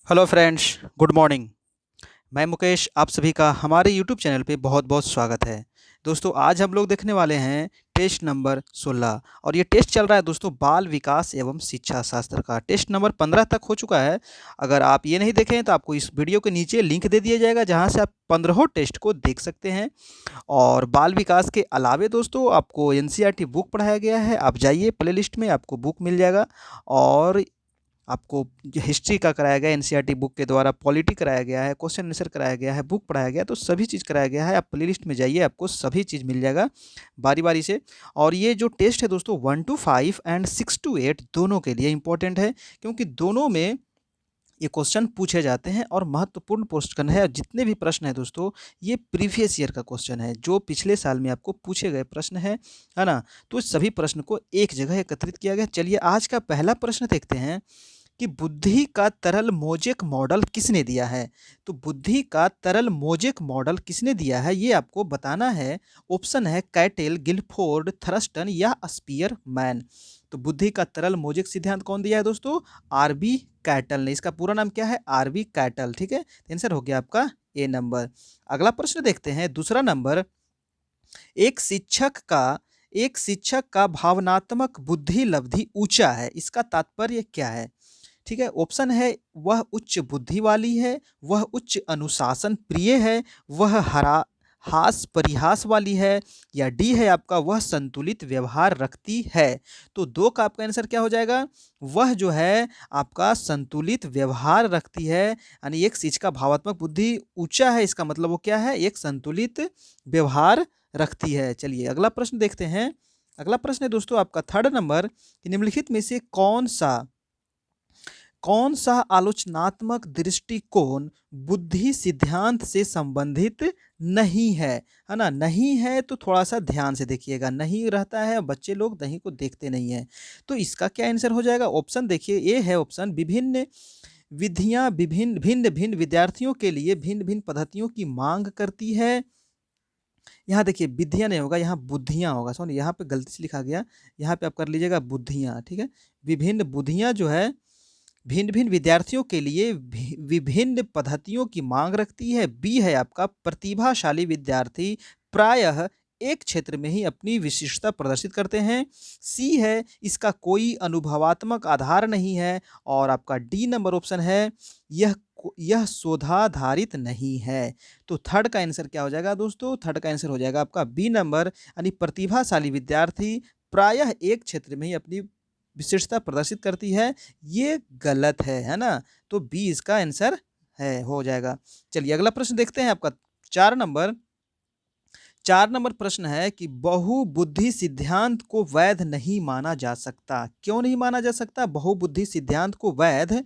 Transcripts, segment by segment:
Hello friends, good morning. मैं मुकेश, आप सभी का हमारे यूट्यूब चैनल पे बहुत-बहुत स्वागत है। दोस्तों, आज हम लोग देखने वाले हैं टेस्ट नंबर 16 और ये टेस्ट चल रहा है दोस्तों बाल विकास एवं शिक्षा शास्त्र का। टेस्ट नंबर 15 तक हो चुका है। अगर आप ये नहीं देखे हैं तो आपको इस वीडियो के नीचे लिंक दे दिया जाएगा जहाँ से आप 15 टेस्ट को देख सकते हैं। और बाल विकास के अलावे दोस्तों आपको एनसीईआरटी बुक पढ़ाया गया है। आप जाइए प्लेलिस्ट में, आपको बुक मिल जाएगा। और आपको जो हिस्ट्री का कराया गया एनसीईआरटी बुक के द्वारा, पॉलिटी कराया गया है, क्वेश्चन आंसर कराया गया है, बुक पढ़ाया गया है, तो सभी चीज़ कराया गया है। आप प्लेलिस्ट में जाइए, आपको सभी चीज़ मिल जाएगा बारी बारी से। और ये जो टेस्ट है दोस्तों 1 to 5 एंड 6 to 8 दोनों के लिए इंपॉर्टेंट है, क्योंकि दोनों में ये क्वेश्चन पूछे जाते हैं और महत्वपूर्ण क्वेश्चन है। जितने भी प्रश्न है दोस्तों, ये प्रीवियस ईयर का क्वेश्चन है, जो पिछले साल में आपको पूछे गए प्रश्न है ना। तो इस सभी प्रश्न को एक जगह एकत्रित किया गया। चलिए आज का पहला प्रश्न देखते हैं कि बुद्धि का तरल मोजेक मॉडल किसने दिया है। तो बुद्धि का तरल मोजेक मॉडल किसने दिया है ये आपको बताना है। ऑप्शन है कैटेल, गिलफोर्ड, थरस्टन या स्पीयरमैन। तो बुद्धि का तरल मोजेक सिद्धांत कौन दिया है दोस्तों? आरबी कैटल ने। इसका पूरा नाम क्या है? आरबी कैटल। ठीक है, आंसर हो गया आपका ए नंबर। अगला प्रश्न देखते हैं, दूसरा नंबर। एक शिक्षक का एक शिक्षक का भावनात्मक बुद्धि लब्धि ऊंचा है, इसका तात्पर्य क्या है? ठीक है, ऑप्शन है वह उच्च बुद्धि वाली है, वह उच्च अनुशासन प्रिय है, वह हरा हास परिहास वाली है, या डी है आपका वह संतुलित व्यवहार रखती है। तो दो का आपका आंसर क्या हो जाएगा? वह जो है आपका संतुलित व्यवहार रखती है। यानी एक चीज का भावात्मक बुद्धि ऊंचा है, इसका मतलब वो क्या है? एक संतुलित व्यवहार रखती है। चलिए अगला प्रश्न देखते हैं। अगला प्रश्न है दोस्तों आपका थर्ड नंबर कि निम्नलिखित में से कौन सा आलोचनात्मक दृष्टिकोण बुद्धि सिद्धांत से संबंधित नहीं है ना? नहीं है तो थोड़ा सा ध्यान से देखिएगा। नहीं रहता है, बच्चे लोग नहीं को देखते नहीं है। तो इसका क्या आंसर हो जाएगा? ऑप्शन देखिए, ए है ऑप्शन, विभिन्न विधियां विभिन्न भिन्न भिन्न विद्यार्थियों के लिए भिन्न भिन्न पद्धतियों की मांग करती है। यहाँ देखिए विधियां नहीं होगा, यहाँ बुद्धियां होगा। सॉरी, यहाँ पे गलती से लिखा गया, यहाँ पे आप कर लीजिएगा बुद्धियां। ठीक है, विभिन्न बुद्धियां जो है भिन्न भिन्न विद्यार्थियों के लिए विभिन्न पद्धतियों की मांग रखती है। बी है आपका प्रतिभाशाली विद्यार्थी प्रायः एक क्षेत्र में ही अपनी विशिष्टता प्रदर्शित करते हैं। सी है इसका कोई अनुभवात्मक आधार नहीं है। और आपका डी नंबर ऑप्शन है यह शोधाधारित नहीं है। तो थर्ड का आंसर क्या हो जाएगा दोस्तों? थर्ड का आंसर हो जाएगा आपका बी नंबर, यानी प्रतिभाशाली विद्यार्थी प्रायः एक क्षेत्र में ही अपनी विशेषता प्रदर्शित करती है। ये गलत है ना? तो बी इसका आंसर है, हो जाएगा। चलिए अगला प्रश्न देखते हैं आपका 4 नंबर। 4 नंबर प्रश्न है कि बहुबुद्धि सिद्धांत को वैध नहीं माना जा सकता। क्यों नहीं माना जा सकता बहुबुद्धि सिद्धांत को वैध?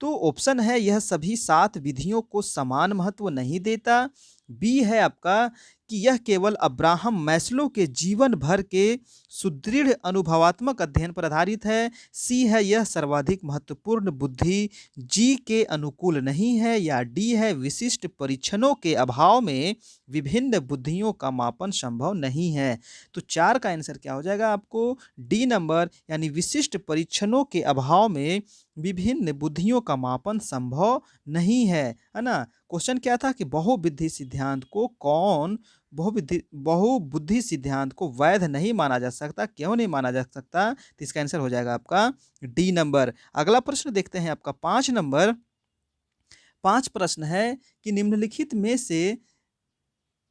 तो ऑप्शन है यह सभी 7 विधियों को समान महत्व नहीं देता। बी है आपका कि यह केवल अब्राहम मैस्लो के जीवन भर के सुदृढ़ अनुभवात्मक अध्ययन पर आधारित है। सी है यह सर्वाधिक महत्वपूर्ण बुद्धि जी के अनुकूल नहीं है। या डी है विशिष्ट परीक्षणों के अभाव में विभिन्न बुद्धियों का मापन संभव नहीं है। तो 4 का आंसर क्या हो जाएगा आपको? डी नंबर, यानी विशिष्ट परीक्षणों के अभाव में विभिन्न बुद्धियों का मापन संभव नहीं है ना? क्वेश्चन क्या था कि बहुबुद्धि सिद्धांत को वैध नहीं माना जा सकता। क्यों नहीं माना जा सकता? तो इसका आंसर हो जाएगा आपका डी नंबर। अगला प्रश्न देखते हैं आपका 5 नंबर। 5 प्रश्न है कि निम्नलिखित में से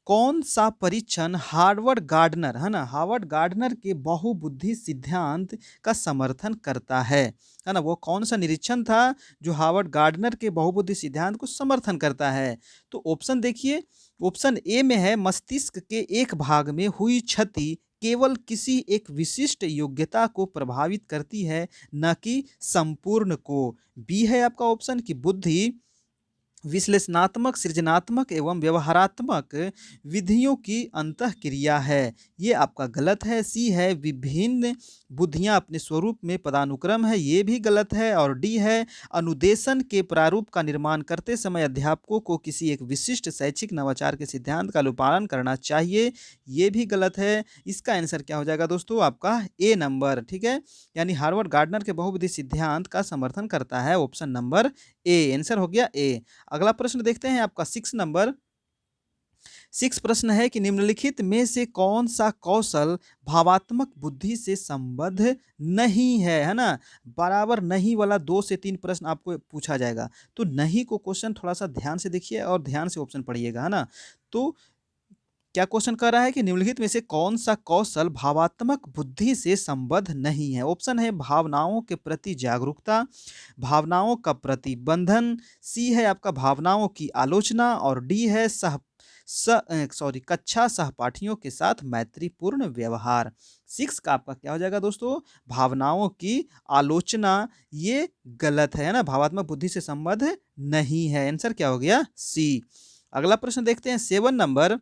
कौन सा परीक्षण हार्वर्ड गार्डनर है ना, हार्वर्ड गार्डनर के बहुबुद्धि सिद्धांत का समर्थन करता है ना? वो कौन सा निरीक्षण था जो हार्वर्ड गार्डनर के बहुबुद्धि सिद्धांत को समर्थन करता है? तो ऑप्शन देखिए, ऑप्शन ए में है मस्तिष्क के एक भाग में हुई क्षति केवल किसी एक विशिष्ट योग्यता को प्रभावित करती है, न कि संपूर्ण को। बी है आपका ऑप्शन कि बुद्धि विश्लेषणात्मक, सृजनात्मक एवं व्यवहारात्मक विधियों की अंतःक्रिया है। ये आपका गलत है। सी है विभिन्न बुद्धियां अपने स्वरूप में पदानुक्रम है, ये भी गलत है। और डी है अनुदेशन के प्रारूप का निर्माण करते समय अध्यापकों को किसी एक विशिष्ट शैक्षिक नवाचार के सिद्धांत का अनुपालन करना चाहिए, ये भी गलत है। इसका आंसर क्या हो जाएगा दोस्तों? आपका ए नंबर, ठीक है। यानी हार्वर्ड गार्डनर के बहुविधि सिद्धांत का समर्थन करता है, ऑप्शन नंबर ए। आंसर हो गया ए। अगला प्रश्न देखते हैं आपका 6 नंबर। 6 प्रश्न है कि निम्नलिखित में से कौन सा कौशल भावात्मक बुद्धि से संबद्ध नहीं है ना? बराबर नहीं वाला 2 से 3 प्रश्न आपको पूछा जाएगा। तो नहीं को क्वेश्चन थोड़ा सा ध्यान से देखिए और ध्यान से ऑप्शन पढ़िएगा, है ना? तो क्या क्वेश्चन कर रहा है कि निम्नलिखित में से कौन सा कौशल भावात्मक बुद्धि से संबद्ध नहीं है? ऑप्शन है भावनाओं के प्रति जागरूकता, भावनाओं का प्रतिबंधन, सी है आपका भावनाओं की आलोचना, और डी है कक्षा सहपाठियों के साथ मैत्रीपूर्ण व्यवहार। 6 का आपका क्या हो जाएगा दोस्तों? भावनाओं की आलोचना। ये गलत है ना? भावात्मक बुद्धि से संबद्ध नहीं है। आंसर क्या हो गया? सी। अगला प्रश्न देखते हैं 7 नंबर।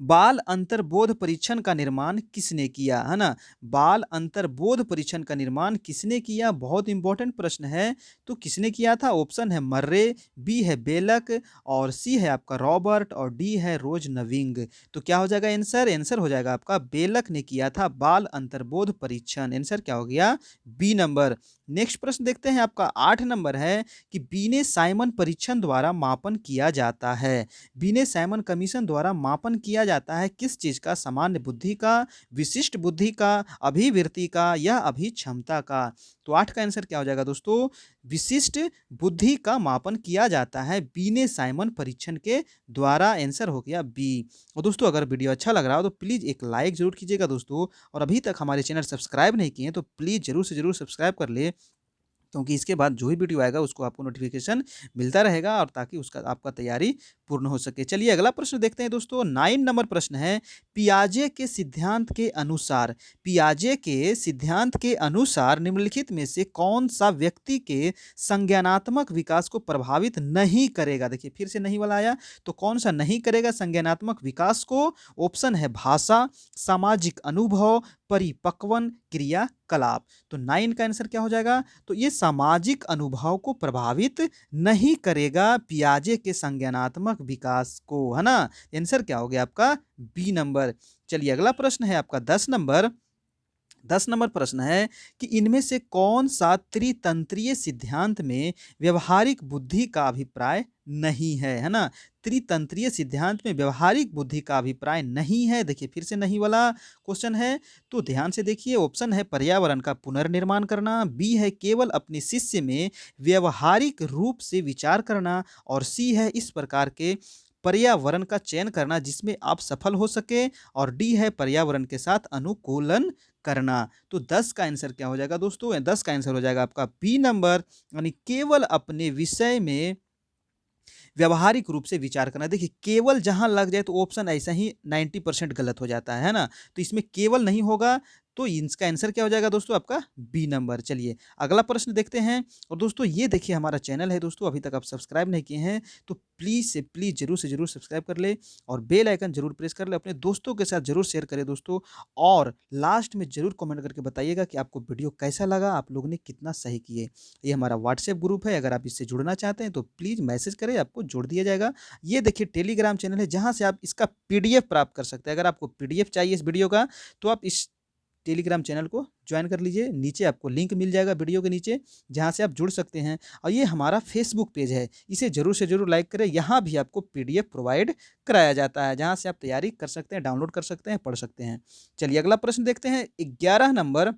बाल अंतर्बोध परीक्षण का निर्माण किसने किया, है ना? बाल अंतर्बोध परीक्षण का निर्माण किसने किया? बहुत इंपॉर्टेंट प्रश्न है। तो किसने किया था? ऑप्शन है मर्रे, बी है बेलक, और सी है आपका रॉबर्ट, और डी है रोज नविंग। तो क्या हो जाएगा आंसर? आंसर हो जाएगा आपका बेलक ने किया था बाल अंतर्बोध परीक्षण। आंसर क्या हो गया? B number. नेक्स्ट प्रश्न देखते हैं आपका 8 नंबर है कि बीने साइमन परीक्षण द्वारा मापन किया जाता है। बीने साइमन कमीशन द्वारा मापन किया जाता है किस चीज का? सामान्य बुद्धि का, विशिष्ट बुद्धि का, अभिवृत्ति का, या अभिक्षमता का? तो 8 का आंसर क्या हो जाएगा दोस्तों? विशिष्ट बुद्धि का मापन किया जाता है बीने साइमन परीक्षण के द्वारा। आंसर हो गया बी। और दोस्तों अगर वीडियो अच्छा लग रहा हो तो प्लीज एक लाइक जरूर कीजिएगा दोस्तों, और अभी तक हमारे चैनल सब्सक्राइब नहीं किए हैं तो प्लीज जरूर से जरूर सब्सक्राइब कर ले, क्योंकि इसके बाद जो भी वीडियो आएगा उसको आपको नोटिफिकेशन मिलता रहेगा, और ताकि उसका आपका तैयारी पूर्ण हो सके। चलिए अगला प्रश्न देखते हैं दोस्तों। 9 नंबर प्रश्न है पियाजे के सिद्धांत के अनुसार, पियाजे के सिद्धांत के अनुसार निम्नलिखित में से कौन सा व्यक्ति के संज्ञानात्मक विकास को प्रभावित नहीं करेगा? देखिए फिर से नहीं वाला आया। तो कौन सा नहीं करेगा संज्ञानात्मक विकास को? ऑप्शन है भाषा, सामाजिक अनुभव, परिपक्वन क्रियाकलाप। तो 9 का आंसर क्या हो जाएगा? तो ये सामाजिक अनुभव को प्रभावित नहीं करेगा पियाजे के संज्ञानात्मक विकास को, है ना? आंसर क्या हो गया आपका? B number. चलिए अगला प्रश्न है आपका 10 नंबर। 10 नंबर प्रश्न है कि इनमें से कौन सा त्रितंत्रीय सिद्धांत में व्यवहारिक बुद्धि का अभिप्राय नहीं है ना? त्रितंत्रीय सिद्धांत में व्यवहारिक बुद्धि का अभिप्राय नहीं है। देखिए फिर से नहीं वाला क्वेश्चन है, तो ध्यान से देखिए। ऑप्शन है पर्यावरण का पुनर्निर्माण करना, बी है केवल अपने शिष्य में व्यवहारिक रूप से विचार करना, और सी है इस प्रकार के पर्यावरण का चयन करना जिसमें आप सफल हो सके, और डी है पर्यावरण के साथ अनुकूलन करना। तो 10 का आंसर क्या हो जाएगा दोस्तों? 10 का आंसर हो जाएगा आपका बी नंबर, यानी केवल अपने विषय में व्यवहारिक रूप से विचार करना। देखिए केवल जहां लग जाए तो ऑप्शन ऐसा ही 90% गलत हो जाता है ना? तो इसमें केवल नहीं होगा, तो इसका आंसर क्या हो जाएगा दोस्तों? आपका बी नंबर। चलिए अगला प्रश्न देखते हैं। और दोस्तों ये देखिए हमारा चैनल है दोस्तों, अभी तक आप सब्सक्राइब नहीं किए हैं तो प्लीज़ से प्लीज़ जरूर से जरूर सब्सक्राइब कर ले, और बेल आइकन जरूर प्रेस कर ले, अपने दोस्तों के साथ जरूर शेयर करें दोस्तों, और लास्ट में जरूर कमेंट करके बताइएगा कि आपको वीडियो कैसा लगा, आप लोगों ने कितना सही किए। ये हमारा व्हाट्सएप ग्रुप है, अगर आप इससे जुड़ना चाहते हैं तो प्लीज़ मैसेज करें, आपको जोड़ दिया जाएगा। ये देखिए टेलीग्राम चैनल है जहाँ से आप इसका पीडीएफ प्राप्त कर सकते हैं। अगर आपको पीडीएफ चाहिए इस वीडियो का तो आप इस टेलीग्राम चैनल को ज्वाइन कर लीजिए, नीचे आपको लिंक मिल जाएगा वीडियो के नीचे, जहां से आप जुड़ सकते हैं। और ये हमारा फेसबुक पेज है, इसे जरूर से जरूर लाइक करें। यहाँ भी आपको पीडीएफ प्रोवाइड कराया जाता है, जहां से आप तैयारी कर सकते हैं, डाउनलोड कर सकते हैं, पढ़ सकते हैं। चलिए अगला प्रश्न देखते हैं 11 नंबर।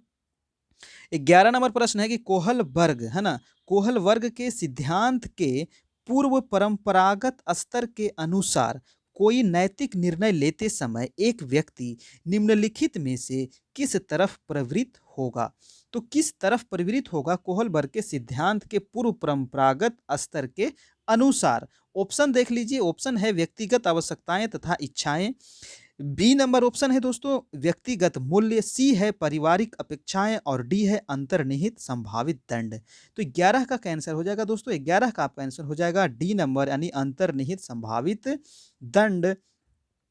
11 नंबर प्रश्न है कि कोहल वर्ग, है ना, कोहल वर्ग के सिद्धांत के पूर्व परंपरागत स्तर के अनुसार कोई नैतिक निर्णय लेते समय एक व्यक्ति निम्नलिखित में से किस तरफ प्रवृत्त होगा? तो किस तरफ प्रवृत्त होगा कोहल वर्ग के सिद्धांत के पूर्व परंपरागत स्तर के अनुसार? ऑप्शन देख लीजिए। ऑप्शन है व्यक्तिगत आवश्यकताएं तथा इच्छाएं, बी नंबर ऑप्शन है दोस्तों व्यक्तिगत मूल्य, सी है पारिवारिक अपेक्षाएं और डी है अंतर्निहित संभावित दंड। तो 11 का कैंसर हो जाएगा दोस्तों, 11 का आपका आंसर हो जाएगा डी नंबर यानी अंतर्निहित संभावित दंड।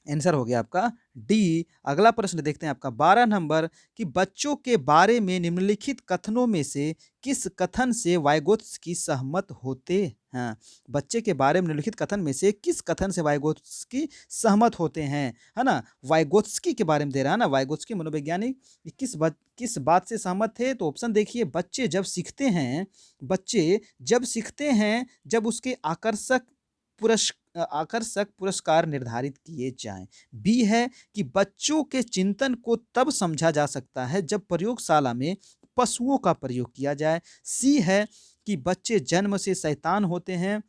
आंसर हो गया आपका डी। अगला प्रश्न देखते हैं आपका 12 नंबर कि बच्चों के बारे में निम्नलिखित कथनों में से किस कथन से वाइगोत्स्की सहमत होते हैं। बच्चे के बारे में निम्नलिखित कथन में से किस कथन से वाइगोत्स्की सहमत होते हैं, है ना। वाइगोत्स्की के बारे में दे रहा है ना, वाइगोत्स्की मनोवैज्ञानिक किस बात से सहमत थे। तो ऑप्शन देखिए, बच्चे जब सीखते हैं, बच्चे जब सीखते हैं जब उसके आकर्षक पुरस्कार निर्धारित किए जाएं। बी है कि बच्चों के चिंतन को तब समझा जा सकता है जब प्रयोगशाला में पशुओं का प्रयोग किया जाए। सी है कि बच्चे जन्म से शैतान होते हैं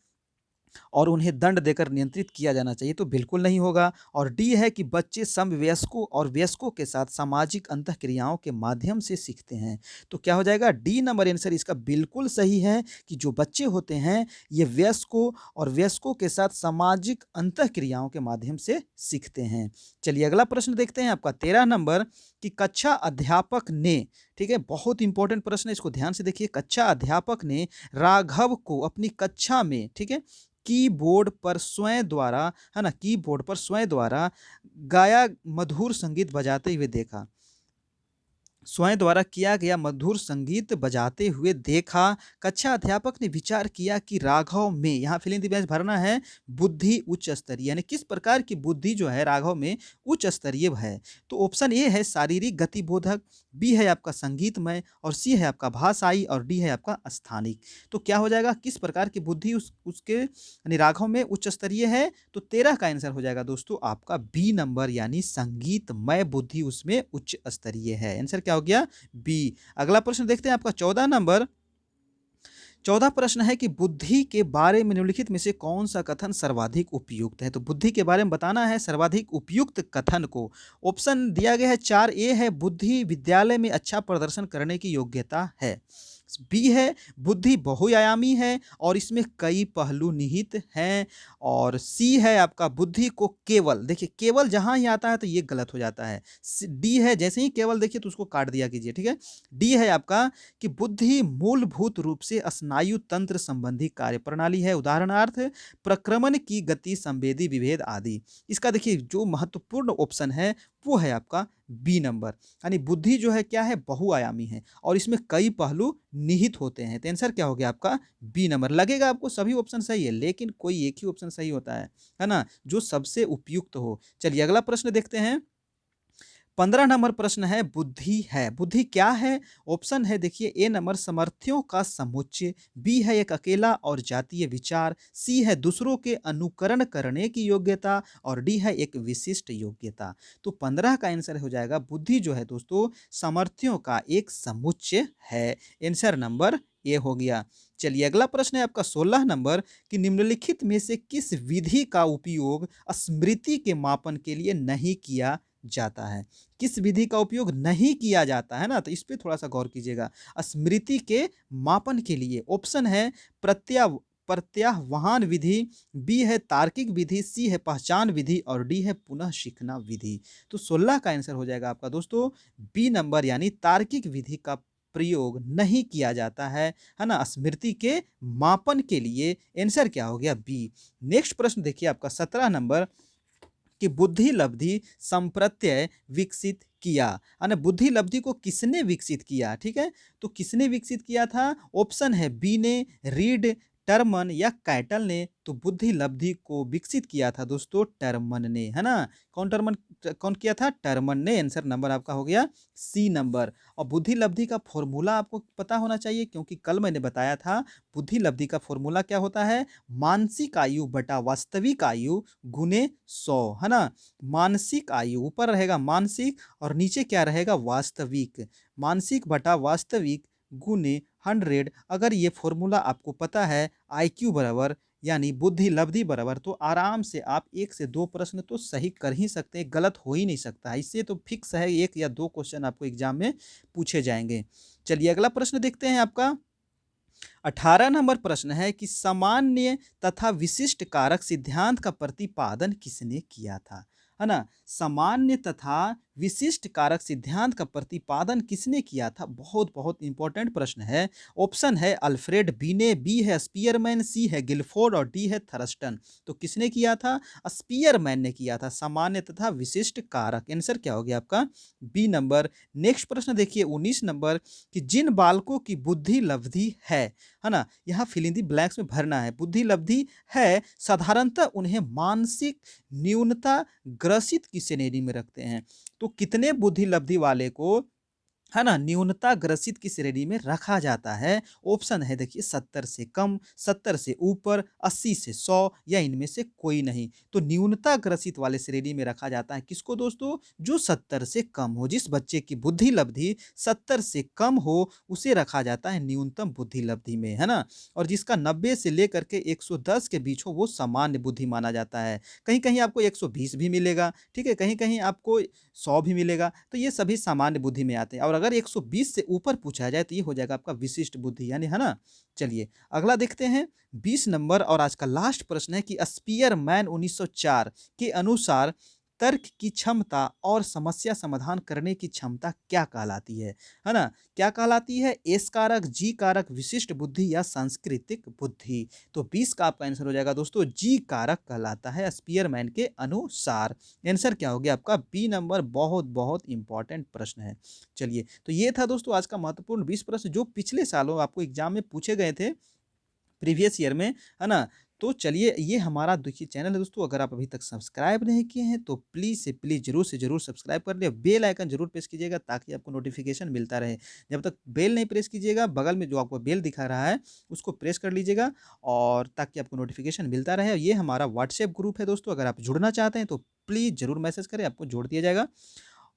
और उन्हें दंड देकर नियंत्रित किया जाना चाहिए, तो बिल्कुल नहीं होगा। और डी है कि बच्चे समवयस्कों और वयस्कों के साथ सामाजिक अंतःक्रियाओं के माध्यम से सीखते हैं। तो क्या हो जाएगा, डी नंबर आंसर इसका बिल्कुल सही है कि जो बच्चे होते हैं ये वयस्कों और वयस्कों के साथ सामाजिक अंतःक्रियाओं के माध्यम से सीखते हैं। चलिए अगला प्रश्न देखते हैं आपका 13 नंबर कि कक्षा अध्यापक ने, ठीक है, बहुत इंपॉर्टेंट प्रश्न है, इसको ध्यान से देखिए। कक्षा अध्यापक ने राघव को अपनी कक्षा में, ठीक है, कीबोर्ड पर स्वयं द्वारा, है ना, कीबोर्ड पर स्वयं द्वारा गाया मधुर संगीत बजाते हुए देखा। स्वयं द्वारा किया गया मधुर संगीत बजाते हुए देखा। कक्षा अध्यापक ने विचार किया कि राघव में, यहाँ फिल इन द ब्लैंक्स भरना है, बुद्धि उच्च स्तरीय, यानी किस प्रकार की बुद्धि जो है राघव में उच्च स्तरीय है। तो ऑप्शन ए है शारीरिक गतिबोधक, बी है आपका संगीतमय और सी है आपका भाषाई और डी है आपका स्थानिक। तो क्या हो जाएगा, किस प्रकार की बुद्धि उसके यानी राघव में उच्च स्तरीय है। तो 13 का आंसर हो जाएगा दोस्तों आपका बी नंबर यानी संगीतमय बुद्धि उसमें उच्च स्तरीय है। आंसर क्या हो गया, बी। अगला प्रश्न देखते हैं आपका 14 नंबर। 14 प्रश्न है कि बुद्धि के बारे में निम्नलिखित में से कौन सा कथन सर्वाधिक उपयुक्त है। तो बुद्धि के बारे में बताना है सर्वाधिक उपयुक्त कथन को। ऑप्शन दिया गया है 4। ए है बुद्धि विद्यालय में अच्छा प्रदर्शन करने की योग्यता है। बी है बुद्धि बहुआयामी है और इसमें कई पहलू निहित हैं। और सी है आपका बुद्धि को केवल, देखिए केवल जहां ही आता है तो ये गलत हो जाता है। डी है जैसे ही केवल देखिए तो उसको काट दिया कीजिए, ठीक है। डी है आपका कि बुद्धि मूलभूत रूप से स्नायु तंत्र संबंधी कार्य प्रणाली है, उदाहरणार्थ प्रक्रमण की गति, संवेदी विभेद आदि। इसका देखिए जो महत्वपूर्ण ऑप्शन है वो है आपका बी नंबर, यानी बुद्धि जो है क्या है, बहुआयामी है और इसमें कई पहलू निहित होते हैं। तो आंसर क्या हो गया आपका बी नंबर। लगेगा आपको सभी ऑप्शन सही है लेकिन कोई एक ही ऑप्शन सही होता है ना, जो सबसे उपयुक्त हो। चलिए अगला प्रश्न देखते हैं। 15 नंबर प्रश्न है बुद्धि है, बुद्धि क्या है। ऑप्शन है देखिए, ए नंबर समर्थियों का समुच्चय, बी है एक अकेला और जातीय विचार, सी है दूसरों के अनुकरण करने की योग्यता और डी है एक विशिष्ट योग्यता। तो 15 का आंसर हो जाएगा बुद्धि जो है दोस्तों समर्थियों का एक समुच्चय है। आंसर नंबर ए हो गया। चलिए अगला प्रश्न है आपका 16 नंबर कि निम्नलिखित में से किस विधि का उपयोग स्मृति के मापन के लिए नहीं किया जाता है। किस विधि का उपयोग नहीं किया जाता है ना, तो इस पे थोड़ा सा गौर कीजिएगा। स्मृति के मापन के लिए ऑप्शन है प्रत्याह्वान विधि, बी है तार्किक विधि, सी है पहचान विधि और डी है पुनः सीखना विधि। तो 16 का आंसर हो जाएगा आपका दोस्तों बी नंबर यानी तार्किक विधि का प्रयोग नहीं किया जाता है ना, स्मृति के मापन के लिए। आंसर क्या हो गया बी। नेक्स्ट प्रश्न देखिए आपका 17 नंबर कि बुद्धि लब्धि संप्रत्यय विकसित किया, यानी बुद्धि लब्धि को किसने विकसित किया, ठीक है। तो किसने विकसित किया था। ऑप्शन है बी ने रीड, टर्मन या कैटल ने। तो बुद्धि लब्धि को विकसित किया था दोस्तों टर्मन ने, है ना। कौन किया था, टर्मन ने। आंसर नंबर आपका हो गया सी नंबर। और बुद्धि लब्धि का फॉर्मूला आपको पता होना चाहिए क्योंकि कल मैंने बताया था बुद्धि लब्धि का फॉर्मूला क्या होता है, मानसिक आयु बटा वास्तविक आयु गुने 100, है ना। मानसिक आयु ऊपर रहेगा मानसिक और नीचे क्या रहेगा वास्तविक, मानसिक बटा वास्तविक गुने 100। अगर ये फॉर्मूला आपको पता है आईक्यू बराबर यानी बुद्धि लब्धि बराबर, तो आराम से आप 1 से 2 प्रश्न तो सही कर ही सकते हैं, गलत हो ही नहीं सकता। इससे तो फिक्स है 1 या 2 क्वेश्चन आपको एग्जाम में पूछे जाएंगे। चलिए अगला प्रश्न देखते हैं आपका 18 नंबर प्रश्न है कि सामान्य तथा विशिष्ट कारक सिद्धांत का प्रतिपादन किसने किया था। है ना? सामान्य तथा विशिष्ट कारक सिद्धांत का प्रतिपादन किसने किया था? बहुत-बहुत इम्पोर्टेंट प्रश्न है। ऑप्शन है अल्फ्रेड बीने, बी है स्पीयरमैन, सी है गिलफोर्ड और डी है थर्स्टन। तो किसने किया था? स्पीयरमैन ने किया था, सामान्य तथा विशिष्ट कारक। आंसर क्या हो गया आपका? B number. नेक्स्ट प्रश्न देखिए 19 नंबर कि जिन बालकों की बुद्धि लब्धि है ना? यहाँ फिल इन द ब्लैंक्स में भरना है। बुद्धि लब्धि है, साधारणतः उन्हें मानसिक न्यूनता ग्रसित की श्रेणी में रखते हैं। तो कितने बुद्धि लब्धि वाले को, है ना, न्यूनता ग्रसित की श्रेणी में रखा जाता है? ऑप्शन है देखिए 70 से कम, 70 से ऊपर, 80 से 100 या इनमें से कोई नहीं। तो न्यूनता ग्रसित वाले श्रेणी में रखा जाता है किसको दोस्तों? जो 70 से कम हो। जिस बच्चे की बुद्धि लब्धि 70 से कम हो उसे रखा जाता है न्यूनतम बुद्धि लब्धि में, है ना? और जिसका 90 से लेकर के 110 के बीच हो वो सामान्य बुद्धि माना जाता है। कहीं-कहीं आपको 120 भी मिलेगा, ठीक है? कहीं-कहीं आपको 100 भी मिलेगा। तो ये सभी सामान्य बुद्धि में आते हैं और अगर 120 से ऊपर पूछा जाए तो ये हो जाएगा आपका विशिष्ट बुद्धि, यानी, है ना? चलिए अगला देखते हैं 20 नंबर और आज का लास्ट प्रश्न है कि स्पीयरमैन 1904 के अनुसार तर्क की क्षमता और समस्या समाधान करने की क्षमता क्या कहलाती है ना? क्या कहलाती है? एस कारक, जी कारक, विशिष्ट बुद्धि या सांस्कृतिक बुद्धि? तो 20 का आपका आंसर हो जाएगा दोस्तों जी कारक कहलाता है स्पीयरमैन के अनुसार। आंसर क्या हो गया आपका? B number. बहुत-बहुत इंपॉर्टेंट प्रश्न है। चलिए, तो ये था दोस्तों आज का महत्वपूर्ण 20 प्रश्न जो पिछले सालों आपको एग्ज़ाम में पूछे गए थे, प्रीवियस ईयर में, है ना? तो चलिए ये हमारा देखिए चैनल है दोस्तों, अगर आप अभी तक सब्सक्राइब नहीं किए हैं तो प्लीज़ से प्लीज़ ज़रूर से ज़रूर सब्सक्राइब कर लें, बेल आइकन ज़रूर प्रेस कीजिएगा ताकि आपको नोटिफ़िकेशन मिलता रहे। जब तक बेल नहीं प्रेस कीजिएगा, बगल में जो आपको बेल दिखा रहा है उसको प्रेस कर लीजिएगा और ताकि आपको नोटिफ़िकेशन मिलता रहे। ये हमारा व्हाट्सएप ग्रुप है दोस्तों, अगर आप जुड़ना चाहते हैं तो प्लीज़ ज़रूर मैसेज करें, आपको जोड़ दिया जाएगा।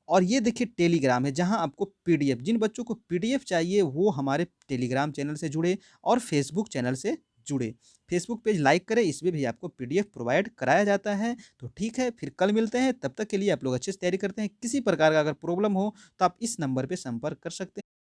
और ये देखिए टेलीग्राम है जहाँ आपको पीडीएफ, जिन बच्चों को पीडीएफ चाहिए वो हमारे टेलीग्राम चैनल से जुड़े और फेसबुक चैनल से जुड़े। फेसबुक पेज लाइक करें, इसमें भी आपको पीडीएफ प्रोवाइड कराया जाता है। तो ठीक है, फिर कल मिलते हैं, तब तक के लिए आप लोग अच्छे से तैयारी करते हैं। किसी प्रकार का अगर प्रॉब्लम हो तो आप इस नंबर पे संपर्क कर सकते हैं।